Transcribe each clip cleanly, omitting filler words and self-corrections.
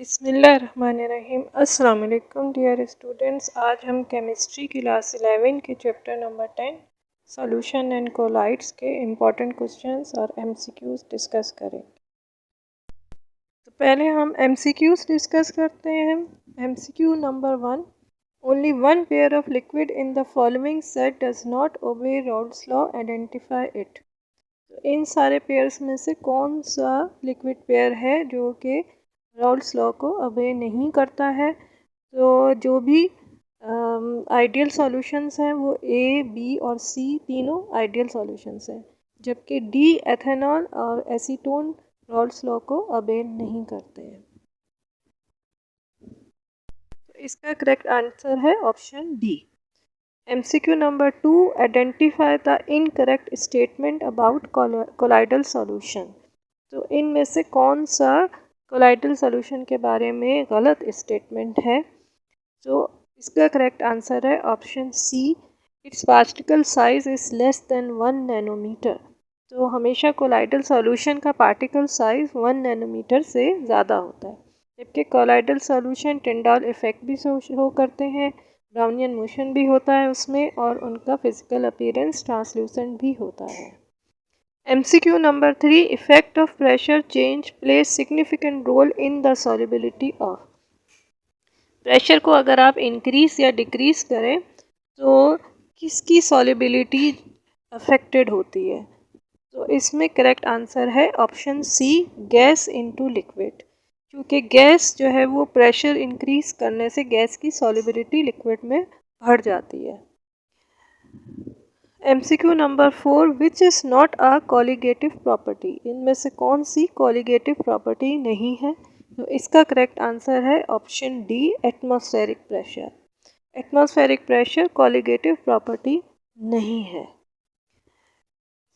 बिस्मिल्लाहिर्रहमानिर्रहीम। अस्सलाम वालेकुम डियर स्टूडेंट्स। आज हम केमिस्ट्री क्लास 11 के chapter number 10 solution and colloids के इम्पॉर्टेंट क्वेश्चंस और एमसीक्यूज डिस्कस करेंगे। तो पहले हम एमसीक्यूज डिस्कस करते हैं। MCQ number 1, only one pair of liquid in the following set does not obey Raoult's law, identify it. तो इन सारे पेयर्स में से कौन सा लिक्विड पेयर है जो कि राउल्ट्स लॉ को ओबे नहीं करता है। तो जो भी आइडियल सॉल्यूशंस हैं वो ए, बी और सी तीनों आइडियल सॉल्यूशंस हैं, जबकि डी, एथेनॉल और एसीटोन राउल्ट्स लॉ को ओबे नहीं करते हैं। तो इसका करेक्ट आंसर है option D. MCQ number 2, identify the incorrect statement about colloidal solution. तो इनमें से कौन सा कोलाइडल सॉल्यूशन के बारे में गलत स्टेटमेंट है। तो इसका करेक्ट आंसर है option C, it's particle size is less than 1 nanometer. तो हमेशा कोलाइडल सॉल्यूशन का पार्टिकल साइज 1 नैनोमीटर से ज़्यादा होता है, जबकि कोलाइडल सॉल्यूशन टिंडाल इफेक्ट भी शो करते हैं, ब्राउनियन मोशन भी होता है उसमें, और उनका फिजिकल अपीयरेंस ट्रांसल्यूसेंट भी होता है। MCQ number 3, effect of pressure change play significant role in the solubility of. Pressure को अगर आप इंक्रीज या डिक्रीज करें तो किसकी सॉल्युबिलिटी अफेक्टेड होती है। तो इसमें करेक्ट आंसर है option C, gas into liquid, क्योंकि गैस जो है वो प्रेशर इंक्रीज करने से गैस की सॉल्युबिलिटी लिक्विड में बढ़ जाती है। MCQ number 4, which is not a colligative property. इनमें से कौन सी कॉलिगेटिव प्रॉपर्टी नहीं है। तो इसका करेक्ट आंसर है option D, atmospheric pressure. Atmospheric pressure colligative property नहीं है।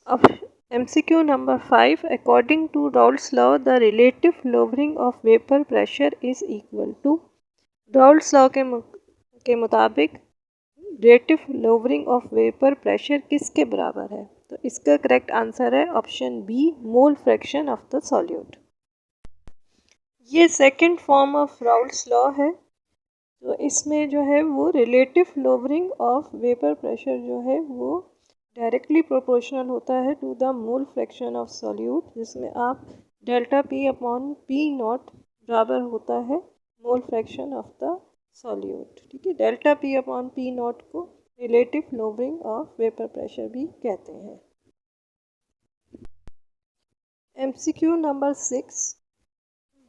अब MCQ नंबर 5, according to Raoult's law the relative lowering of vapour pressure is equal to. Raoult's law के मुताबिक relative lowering of vapour pressure किसके बराबर है। तो इसका करेक्ट आंसर है option B, mole fraction of the solute. ये second form of Raoult's law है। तो इसमें जो है वो relative lowering of vapour pressure जो है वो डायरेक्टली प्रोपोर्शनल होता है to the mole fraction of solute, जिसमें आप delta P upon P not बराबर होता है mole fraction of the solute. ठीक है, delta P upon P not को relative lowering of vapour pressure भी कहते हैं। MCQ नंबर 6,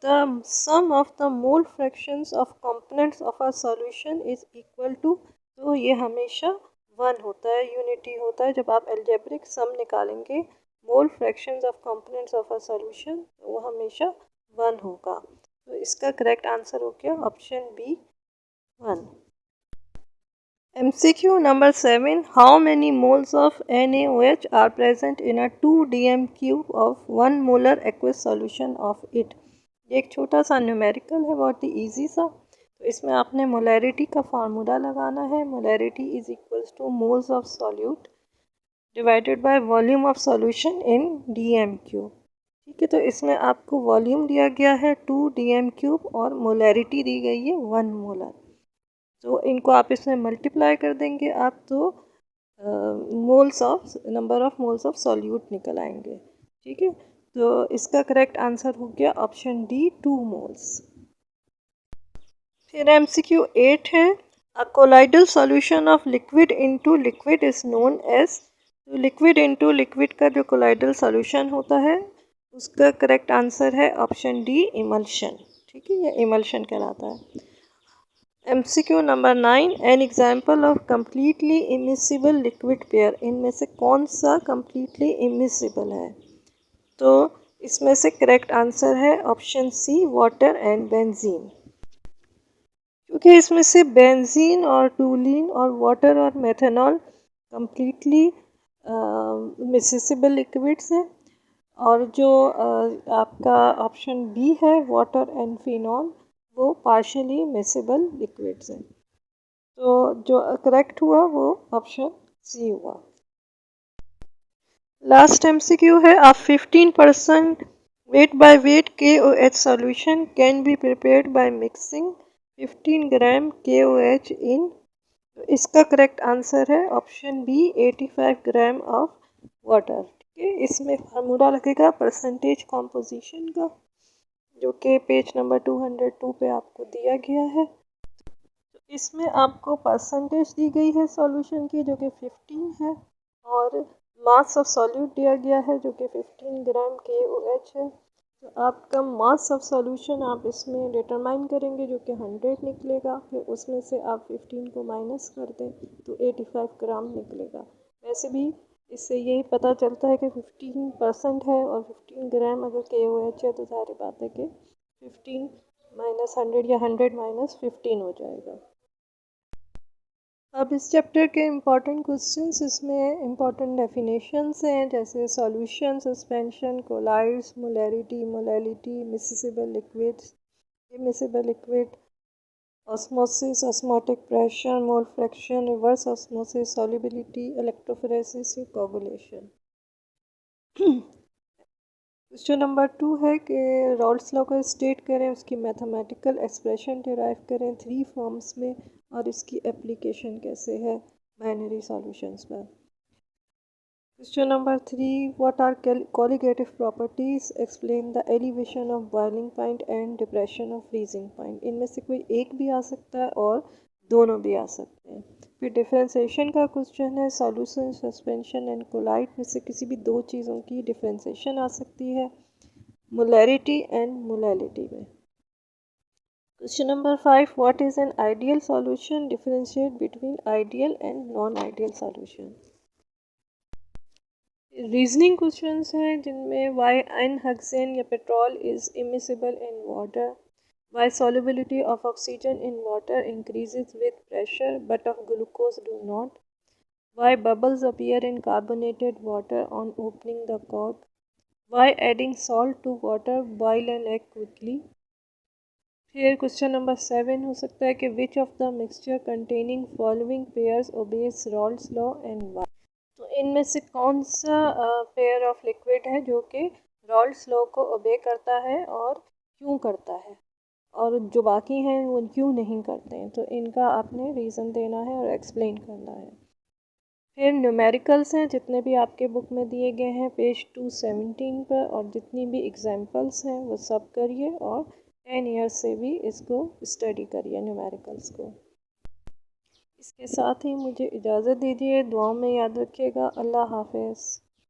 the sum of the mole fractions of components of a solution is equal to। तो ये हमेशा 1 होता है, यूनिटी होता है। जब आप एल्जेब्रिक सम निकालेंगे mole fractions of components of a solution तो वो हमेशा 1 होगा। तो इसका करेक्ट आंसर हो गया option B, 1। MCQ number 7, how many moles of NaOH are present in a 2 dm cube of 1 molar aqueous solution of it। ये एक छोटा सा न्यूमेरिकल है, बहुत ही ईजी सा। तो इसमें आपने मोलैरिटी का फार्मूला लगाना है। Molarity is equals two moles of solute divided by volume of solution in dm cube. ठीक है, तो इसमें आपको वॉल्यूम दिया गया है 2 dm क्यूब और मोलैरिटी दी गई है 1 मोलर। तो इनको आप इसमें मल्टीप्लाई कर देंगे आप, तो moles of number of moles of solute निकल आएंगे। ठीक है, तो इसका करेक्ट आंसर हो गया ऑप्शन डी, 2 मोल्स। फिर MCQ 8 है, a colloidal solution of liquid into liquid is known as. तो लिक्विड इनटू लिक्विड का जो कोलाइडल सॉल्यूशन होता है उसका करेक्ट आंसर है ऑप्शन डी, इमल्शन। ठीक है, ये इमल्शन कहलाता है। MCQ number 9, an example of completely immiscible liquid pair. इनमें से कौन सा कम्प्लीटली इमिसिबल है। तो इसमें से करेक्ट आंसर है option C, water and benzene, क्योंकि इसमें से बेंजीन और टूलिन और वाटर और मेथनॉल कम्प्लीटली मिसिबल लिक्विड्स हैं, और जो आपका ऑप्शन बी है, वाटर एंड फिनॉल, वो पार्शियली मिसिबल लिक्विड्स हैं। तो जो करेक्ट हुआ वो ऑप्शन सी हुआ। लास्ट MCQ है, आप 15% Weight by weight KOH solution can be prepared by mixing 15 gram KOH in। इसका करेक्ट आंसर है option B 85 gram of water. ठीक है, इसमें फार्मूला लगेगा परसेंटेज कॉम्पोजिशन का, जो कि पेज नंबर 202 पे आपको दिया गया है। तो इसमें आपको परसेंटेज दी गई है सॉल्यूशन की, जो कि 15 है, और मास ऑफ सॉल्यूट दिया गया है, जो कि 15 ग्राम KOH है। तो आपका मास ऑफ सॉल्यूशन आप इसमें डिटरमाइन करेंगे, जो कि 100 निकलेगा। फिर उसमें से आप 15 को माइनस कर दें तो 85 ग्राम निकलेगा। वैसे भी इससे यही पता चलता है कि 15% है, और 15 ग्राम अगर KOH है तो सारी बात है कि 15 माइनस 100 या 100 माइनस 15 हो जाएगा। अब इस चैप्टर के इम्पॉर्टेंट क्वेश्चंस, इसमें इम्पॉर्टेंट डेफिनेशंस हैं, जैसे solution, suspension, colloids, molarity, molality, miscible liquids, immiscible liquid, osmosis, osmotic pressure, mole fraction, reverse osmosis, solubility, electrophoresis, coagulation. Question number 2 है कि रॉल्स लॉ को स्टेट करें, उसकी मैथमेटिकल एक्सप्रेशन डिराइव करें 3 forms में, और इसकी एप्लीकेशन कैसे है बाइनरी सॉल्यूशंस पर। Question number 3, what are colligative properties, explain the elevation of boiling point and depression of freezing point. इनमें से कोई एक भी आ सकता है और दोनों भी आ सकते हैं। फिर डिफ्रेंसिएशन का क्वेश्चन है, सॉल्यूशन, सस्पेंशन एंड कोलाइड में से किसी भी दो चीज़ों की डिफ्रेंसिएशन आ सकती है मोलैरिटी एंड मोलैलिटी में। Question number 5, what is an ideal solution, differentiate between ideal and non ideal solution. Reasoning questions हैं जिनमें why n-hexane or petrol is immiscible in water, why solubility of oxygen in water increases with pressure but of glucose do not, why bubbles appear in carbonated water on opening the cork, why adding salt to water boil an egg quickly। फिर question number 7 हो सकता है कि which of the mixture containing following pairs obeys Raoult's law and why. तो इनमें से कौन सा पेयर ऑफ लिक्विड है जो कि रॉल्स लॉ को ओबे करता है और क्यों करता है, और जो बाकी हैं वो क्यों नहीं करते हैं। तो इनका आपने रीज़न देना है और एक्सप्लेन करना है। फिर न्यूमेरिकल्स हैं जितने भी आपके बुक में दिए गए हैं पेज 217 पर, और जितनी भी एग्जाम्पल्स हैं वो सब करिए, और 10 ईयर्स से भी इसको स्टडी करिए न्यूमेरिकल्स को। इसके साथ ही मुझे इजाज़त दीजिए, दुआओं में याद रखिएगा। अल्लाह हाफ़िज़।